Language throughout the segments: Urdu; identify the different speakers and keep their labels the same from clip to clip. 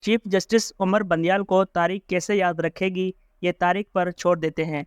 Speaker 1: چیف جسٹس عمر بندیال کو تاریخ کیسے یاد رکھے گی، یہ تاریخ پر چھوڑ دیتے ہیں۔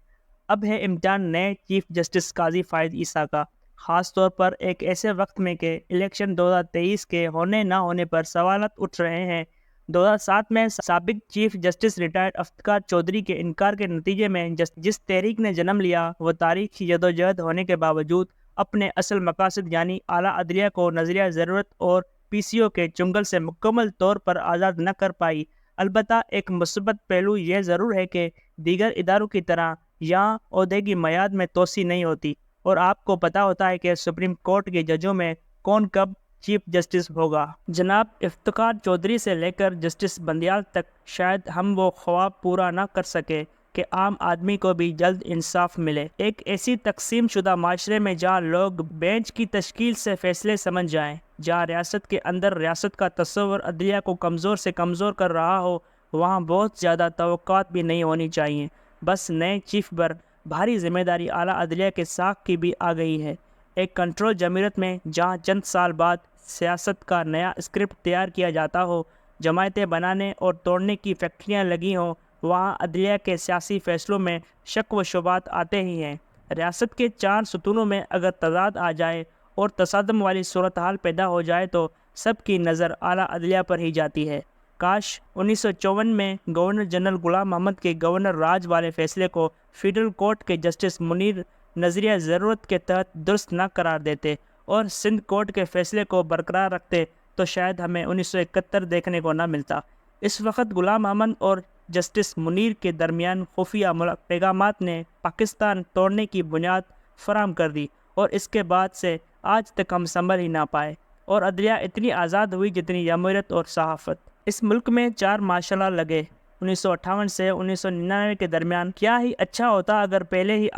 Speaker 1: اب ہے امتحان نئے چیف جسٹس قاضی فائز عیسیٰ کا، خاص طور پر ایک ایسے وقت میں کہ الیکشن 2023 کے ہونے نہ ہونے پر سوالات اٹھ رہے ہیں۔ 2007 میں سابق chief justice retired Iftikhar Chaudhry کے انکار کے نتیجے میں جس تحریک نے جنم لیا، وہ تاریخی جدوجہد ہونے کے باوجود اپنے اصل مقاصد یعنی اعلیٰ عدلیہ کو نظریہ ضرورت اور پی سی او کے چنگل سے مکمل طور پر آزاد نہ کر پائی۔ البتہ ایک مثبت پہلو یہ ضرور ہے کہ دیگر اداروں کی طرح یہاں عہدے کی میعاد میں توسیع نہیں ہوتی، اور آپ کو پتہ ہوتا ہے کہ سپریم کورٹ کے ججوں میں کون کب چیف جسٹس ہوگا۔ جناب افتخار چودھری سے لے کر جسٹس بندیال تک شاید ہم وہ خواب پورا نہ کر سکے کہ عام آدمی کو بھی جلد انصاف ملے، ایک ایسی تقسیم شدہ معاشرے میں جہاں لوگ بینچ کی تشکیل سے فیصلے سمجھ جائیں، جہاں ریاست کے اندر ریاست کا تصور عدلیہ کو کمزور سے کمزور کر رہا ہو، وہاں بہت زیادہ توقعات بھی نہیں ہونی چاہیے۔ بس نئے چیف پر بھاری ذمہ داری اعلیٰ عدلیہ کے ساکھ کی بھی آ گئی ہے۔ ایک کنٹرول جمہوریت میں جہاں چند سال بعد سیاست کا نیا اسکرپٹ تیار کیا جاتا ہو، جماعتیں بنانے اور توڑنے کی فیکٹریاں لگی ہوں، وہاں عدلیہ کے سیاسی فیصلوں میں شک و شبہات آتے ہی ہیں۔ ریاست کے 4 ستونوں میں اگر تضاد آ جائے اور تصادم والی صورتحال پیدا ہو جائے تو سب کی نظر اعلیٰ عدلیہ پر ہی جاتی ہے۔ کاش 1954 میں گورنر جنرل غلام محمد کے گورنر راج والے فیصلے کو فیڈرل کورٹ کے جسٹس منیر نظریہ ضرورت کے تحت درست نہ قرار دیتے اور سندھ کورٹ کے فیصلے کو برقرار رکھتے تو شاید ہمیں 1971 دیکھنے کو نہ ملتا۔ اس وقت غلام محمد اور جسٹس منیر کے درمیان خفیہ پیغامات نے پاکستان توڑنے کی بنیاد فراہم کر دی، اور اس کے بعد سے آج تک ہم سنبھل ہی نہ پائے، اور عدلیہ اتنی آزاد ہوئی جتنی جمہوریت اور صحافت۔ اس ملک میں 4 مارشل لا لگے 1958 سے 1999 کے درمیان۔ کیا ہی اچھا ہوتا اگر پہلے ہی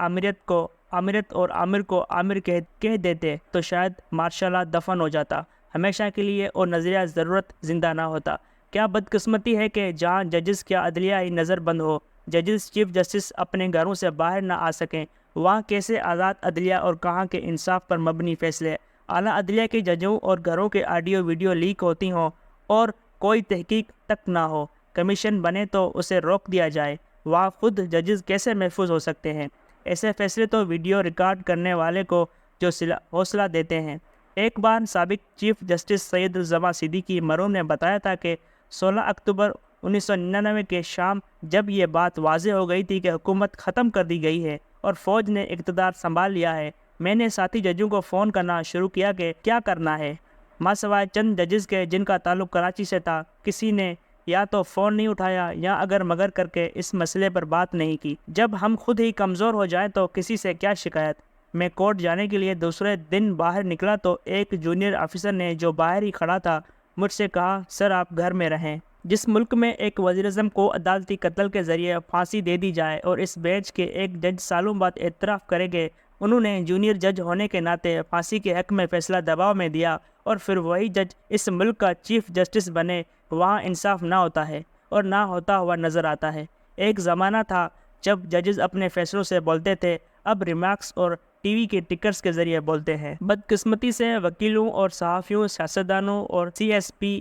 Speaker 1: آمریت اور عامر کو عامر کہہ دیتے تو شاید مارشل لا دفن ہو جاتا ہمیشہ کے لیے اور نظریہ ضرورت زندہ نہ ہوتا۔ کیا بدقسمتی ہے کہ جہاں ججز کیا عدلیہ ہی نظر بند ہو، ججز چیف جسٹس اپنے گھروں سے باہر نہ آ سکیں، وہاں کیسے آزاد عدلیہ اور کہاں کے انصاف پر مبنی فیصلے۔ اعلیٰ عدلیہ کے ججوں اور گھروں کے آڈیو ویڈیو لیک ہوتی ہوں اور کوئی تحقیق تک نہ ہو، کمیشن بنے تو اسے روک دیا جائے، وہاں خود ججز کیسے محفوظ ہو سکتے ہیں؟ ایسے فیصلے تو ویڈیو ریکارڈ کرنے والے کو جو حوصلہ دیتے ہیں۔ ایک بار سابق چیف جسٹس سید الزما صدیقی مرحوم نے بتایا تھا کہ 16 اکتوبر 1999 کے شام جب یہ بات واضح ہو گئی تھی کہ حکومت ختم کر دی گئی ہے اور فوج نے اقتدار سنبھال لیا ہے، میں نے ساتھی ججوں کو فون کرنا شروع کیا کہ کیا کرنا ہے۔ ماں سوائے چند ججز کے جن کا تعلق کراچی سے تھا، کسی نے یا تو فون نہیں اٹھایا یا اگر مگر کر کے اس مسئلے پر بات نہیں کی۔ جب ہم خود ہی کمزور ہو جائیں تو کسی سے کیا شکایت۔ میں کورٹ جانے کے لیے دوسرے دن باہر نکلا تو ایک جونیئر آفیسر نے جو باہر ہی کھڑا تھا مجھ سے کہا، سر آپ گھر میں رہیں۔ جس ملک میں ایک وزیر اعظم کو عدالتی قتل کے ذریعے پھانسی دے دی جائے اور اس بینچ کے ایک جج سالوں بعد اعتراف کرے کہ انہوں نے جونیئر جج ہونے کے ناطے پھانسی کے حق میں فیصلہ دباؤ میں دیا اور پھر وہی جج اس ملک کا چیف جسٹس بنے، وہاں انصاف نہ ہوتا ہے اور نہ ہوتا ہوا نظر آتا ہے۔ ایک زمانہ تھا جب ججز اپنے فیصلوں سے بولتے تھے، اب ریمارکس اور ٹی وی کے ٹکرز کے ذریعے بولتے ہیں۔ بدقسمتی سے وکیلوں اور صحافیوں، سیاستدانوں اور سی ایس پی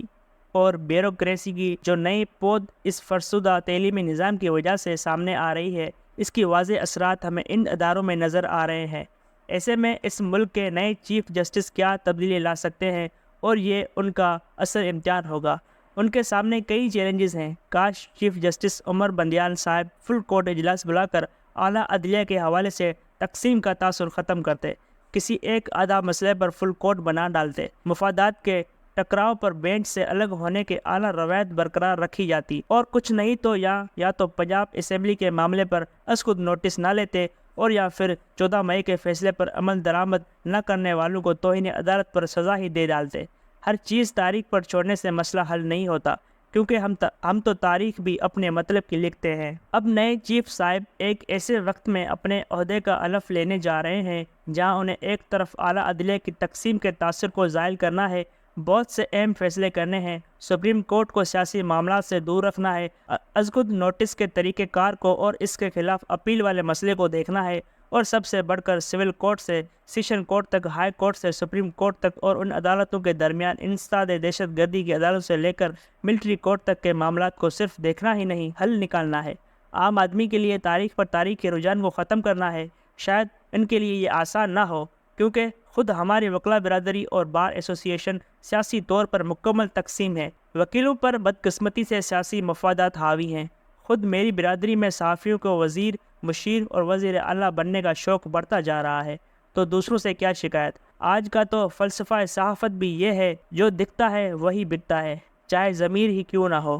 Speaker 1: اور بیوروکریسی کی جو نئی پود اس فرسودہ تعلیمی نظام کی وجہ سے سامنے آ رہی ہے، اس کی واضح اثرات ہمیں ان اداروں میں نظر آ رہے ہیں۔ ایسے میں اس ملک کے نئے چیف جسٹس کیا تبدیلی لا سکتے ہیں، اور یہ ان کا اصل امتحان ہوگا۔ ان کے سامنے کئی چیلنجز ہیں۔ کاش چیف جسٹس عمر بندیال صاحب فل کورٹ اجلاس بلا کر اعلیٰ عدلیہ کے حوالے سے تقسیم کا تاثر ختم کرتے، کسی ایک آدھا مسئلے پر فل کورٹ بنا ڈالتے، مفادات کے ٹکراؤ پر بینچ سے الگ ہونے کے اعلیٰ روایت برقرار رکھی جاتی، اور کچھ نہیں تو یا تو پنجاب اسمبلی کے معاملے پر از خود نوٹس نہ لیتے، اور یا پھر 14 مئی کے فیصلے پر عمل درآمد نہ کرنے والوں کو توہین عدالت پر سزا ہی دے ڈالتے۔ ہر چیز تاریخ پر چھوڑنے سے مسئلہ حل نہیں ہوتا، کیونکہ ہم تو تاریخ بھی اپنے مطلب کی لکھتے ہیں۔ اب نئے چیف صاحب ایک ایسے وقت میں اپنے عہدے کا الف لینے جا رہے ہیں جہاں انہیں ایک طرف اعلیٰ عدلیہ کی تقسیم کے تاثر کو زائل کرنا ہے، بہت سے اہم فیصلے کرنے ہیں، سپریم کورٹ کو سیاسی معاملات سے دور رکھنا ہے، از خود نوٹس کے طریقہ کار کو اور اس کے خلاف اپیل والے مسئلے کو دیکھنا ہے، اور سب سے بڑھ کر سول کورٹ سے سیشن کورٹ تک، ہائی کورٹ سے سپریم کورٹ تک، اور ان عدالتوں کے درمیان انسداد دہشت گردی کی عدالت سے لے کر ملٹری کورٹ تک کے معاملات کو صرف دیکھنا ہی نہیں، حل نکالنا ہے۔ عام آدمی کے لیے تاریخ پر تاریخ کے رجحان کو ختم کرنا ہے۔ شاید ان کے لیے یہ آسان نہ ہو، کیونکہ خود ہماری وکلا برادری اور بار ایسوسی ایشن سیاسی طور پر مکمل تقسیم ہے۔ وکیلوں پر بدقسمتی سے سیاسی مفادات حاوی ہیں۔ خود میری برادری میں صحافیوں کو وزیر، مشیر اور وزیر اعلیٰ بننے کا شوق بڑھتا جا رہا ہے، تو دوسروں سے کیا شکایت؟ آج کا تو فلسفہ صحافت بھی یہ ہے، جو دکھتا ہے وہی بکتا ہے، چاہے ضمیر ہی کیوں نہ ہو۔